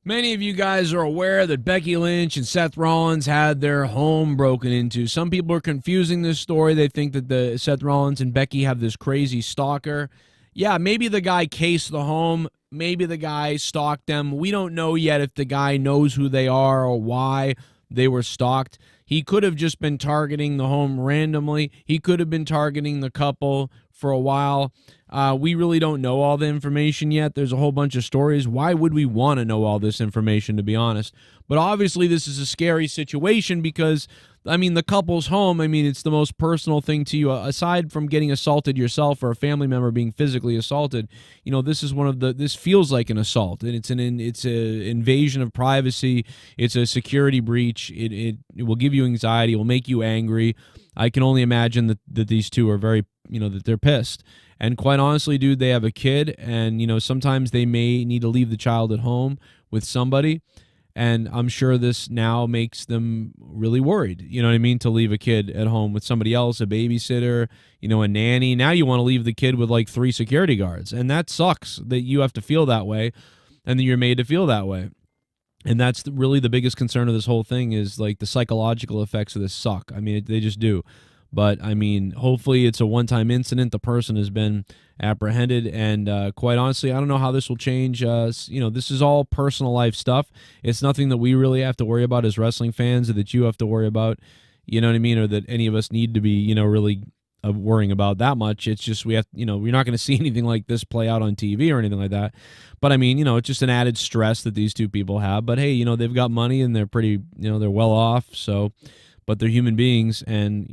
Many of you guys are aware that Becky Lynch and Seth Rollins had their home broken into. Some people are confusing this story. They think that the Seth Rollins and Becky have this crazy stalker. Yeah, maybe the guy cased the home. Maybe the guy stalked them. We don't know yet if the guy knows who they are or why they were stalked. He could have just been targeting the home randomly. He could have been targeting the couple for a while. We really don't know all the information yet. There's a whole bunch of stories. Why would we want to know all this information, to be honest? But obviously, this is a scary situation because, I mean, the couple's home, I mean, it's the most personal thing to you. Aside from getting assaulted yourself or a family member being physically assaulted, you know, this is this feels like an assault. And it's an invasion of privacy. It's a security breach. It will give you anxiety. It will make you angry. I can only imagine that these two are very, that they're pissed. And quite honestly, dude, they have a kid, and, sometimes they may need to leave the child at home with somebody. And I'm sure this now makes them really worried, you know what I mean, to leave a kid at home with somebody else, a babysitter, a nanny. Now you want to leave the kid with like 3 security guards. And that sucks that you have to feel that way and that you're made to feel that way. And that's really the biggest concern of this whole thing is like the psychological effects of this suck. I mean, they just do. But, I mean, hopefully it's a one-time incident. The person has been apprehended. And quite honestly, I don't know how this will change. This is all personal life stuff. It's nothing that we really have to worry about as wrestling fans or that you have to worry about, you know what I mean, or that any of us need to be, really worrying about that much. It's just we have, we're not going to see anything like this play out on TV or anything like that. But, I mean, it's just an added stress that these two people have. But, hey, they've got money and they're pretty, they're well off. So... but they're human beings, and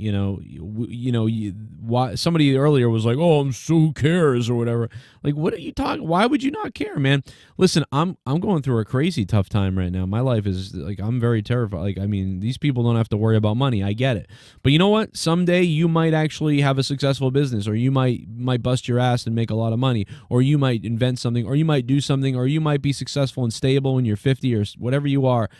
why somebody earlier was like, "Oh, who cares?" or whatever. Like, what are you talking? Why would you not care, man? Listen, I'm going through a crazy tough time right now. My life is like I'm very terrified. Like, I mean, these people don't have to worry about money. I get it, but you know what? Someday you might actually have a successful business, or you might bust your ass and make a lot of money, or you might invent something, or you might do something, or you might be successful and stable when you're 50 or whatever you are.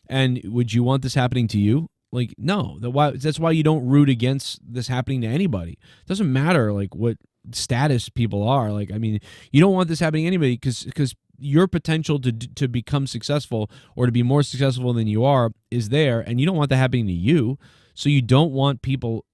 And would you want this happening to you? Like, no, that's why you don't root against this happening to anybody. It doesn't matter, like, what status people are. Like, I mean, you don't want this happening to anybody because your potential to become successful or to be more successful than you are is there, and you don't want that happening to you. So you don't want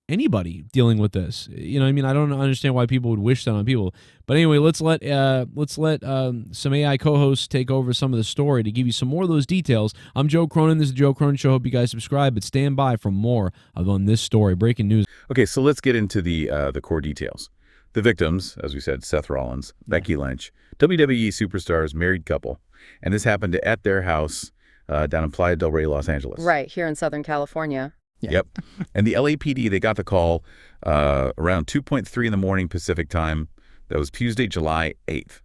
anybody dealing with this. You know what I mean? I don't understand why people would wish that on people. But anyway, let's let some AI co-hosts take over some of the story to give you some more of those details. I'm Joe Cronin. This is the Joe Cronin Show. Hope you guys subscribe, but stand by for more on this story. Breaking news. Okay, so let's get into the core details. The victims, as we said, Seth Rollins, Becky Lynch, WWE superstars, married couple. And this happened at their house down in Playa Del Rey, Los Angeles. Right, here in Southern California. Yeah. Yep. And the LAPD, they got the call around 2:3 in the morning Pacific time. That was Tuesday, July 8th.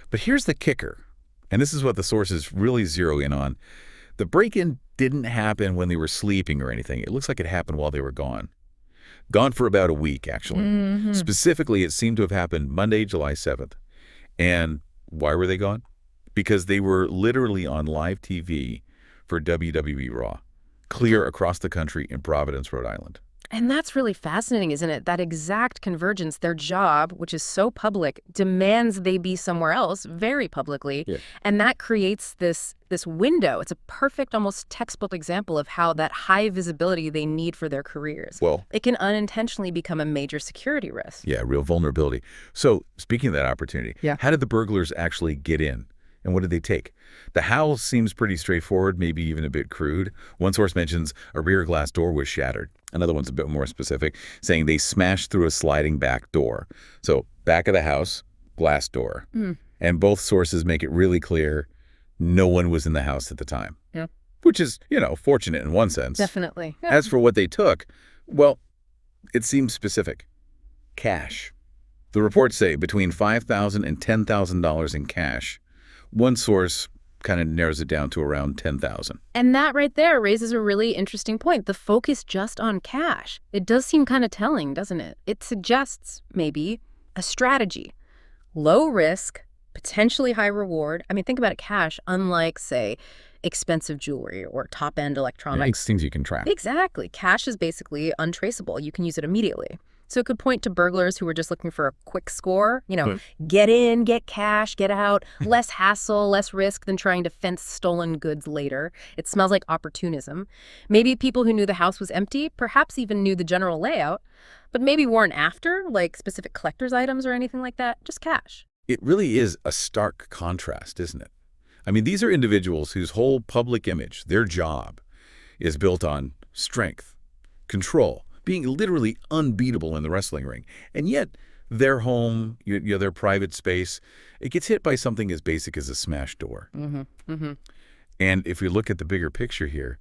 But here's the kicker, and this is what the sources really zero in on. The break-in didn't happen when they were sleeping or anything. It looks like it happened while they were gone. Gone for about a week, actually. Mm-hmm. Specifically, it seemed to have happened Monday, July 7th. And why were they gone? Because they were literally on live TV for WWE Raw, clear across the country in Providence, Rhode Island. And that's really fascinating, isn't it? That exact convergence, their job, which is so public, demands they be somewhere else very publicly. Yeah. And that creates this window. It's a perfect, almost textbook example of how that high visibility they need for their careers. Well, it can unintentionally become a major security risk. Yeah, real vulnerability. So speaking of that opportunity, how did the burglars actually get in? And what did they take? The how seems pretty straightforward, maybe even a bit crude. One source mentions a rear glass door was shattered. Another one's a bit more specific, saying they smashed through a sliding back door. So back of the house, glass door. And both sources make it really clear no one was in the house at the time. Yeah. Which is, fortunate in one sense. Definitely. Yeah. As for what they took, well, it seems specific. Cash. The reports say between $5,000 and $10,000 in cash. One source kind of narrows it down to around $10,000. And that right there raises a really interesting point. The focus just on cash. It does seem kind of telling, doesn't it? It suggests maybe a strategy. Low risk, potentially high reward. I mean, think about it, cash, unlike, say, expensive jewelry or top-end electronics. Things you can track. Exactly. Cash is basically untraceable. You can use it immediately. So it could point to burglars who were just looking for a quick score, But get in, get cash, get out, less hassle, less risk than trying to fence stolen goods later. It smells like opportunism. Maybe people who knew the house was empty, perhaps even knew the general layout, but maybe weren't after, like specific collector's items or anything like that, just cash. it really is a stark contrast, isn't it? I mean, these are individuals whose whole public image, their job, is built on strength, control, being literally unbeatable in the wrestling ring. And yet, their home, their private space, it gets hit by something as basic as a smashed door. And if we look at the bigger picture here,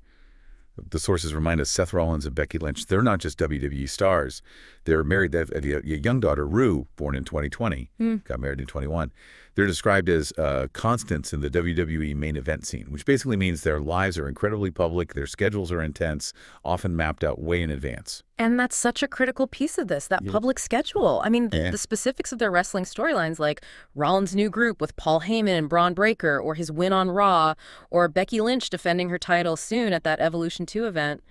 the sources remind us Seth Rollins and Becky Lynch, they're not just WWE stars. They're married. They have a young daughter, Rue, born in 2020, got married in 21. They're described as constants in the WWE main event scene, which basically means their lives are incredibly public, their schedules are intense, often mapped out way in advance. And that's such a critical piece of this, that public schedule. I mean, Yeah. the specifics of their wrestling storylines, like Rollins' new group with Paul Heyman and Braun Breaker, or his win on Raw, or Becky Lynch defending her title soon at that Evolution 2 event.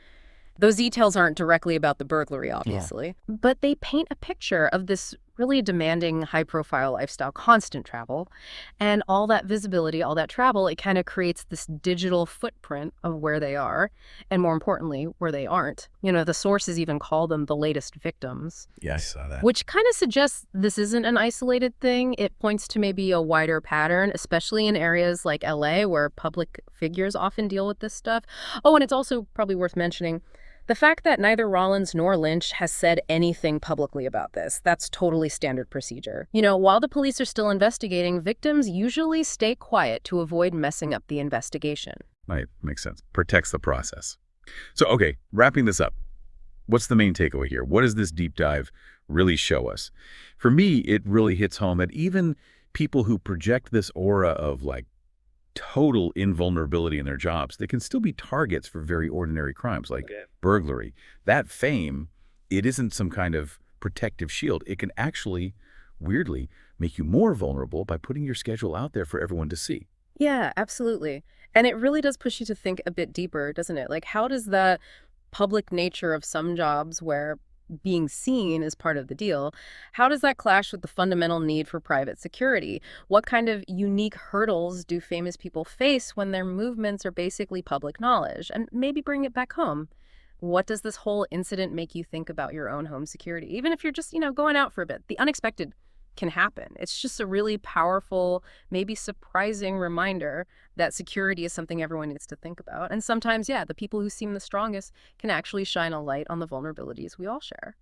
Those details aren't directly about the burglary, obviously, but they paint a picture of this really demanding, high-profile lifestyle, constant travel, and all that visibility, all that travel, it kind of creates this digital footprint of where they are, and more importantly, where they aren't. The sources even call them the latest victims. Yeah, I saw that. Which kind of suggests this isn't an isolated thing. It points to maybe a wider pattern, especially in areas like LA, where public figures often deal with this stuff. Oh, and it's also probably worth mentioning the fact that neither Rollins nor Lynch has said anything publicly about this. That's totally standard procedure. While the police are still investigating, victims usually stay quiet to avoid messing up the investigation. Right, makes sense. Protects the process. So, okay, wrapping this up, what's the main takeaway here? What does this deep dive really show us? For me, it really hits home that even people who project this aura of total invulnerability in their jobs, they can still be targets for very ordinary crimes like burglary. That fame, it isn't some kind of protective shield. It can actually, weirdly, make you more vulnerable by putting your schedule out there for everyone to see. Yeah, absolutely. And it really does push you to think a bit deeper, doesn't it? Like, how does the public nature of some jobs where being seen is part of the deal, how does that clash with the fundamental need for private security? What kind of unique hurdles do famous people face when their movements are basically public knowledge? And maybe bring it back home. What does this whole incident make you think about your own home security? Even if you're just, going out for a bit, the unexpected can happen. It's just a really powerful, maybe surprising reminder that security is something everyone needs to think about. And sometimes, the people who seem the strongest can actually shine a light on the vulnerabilities we all share.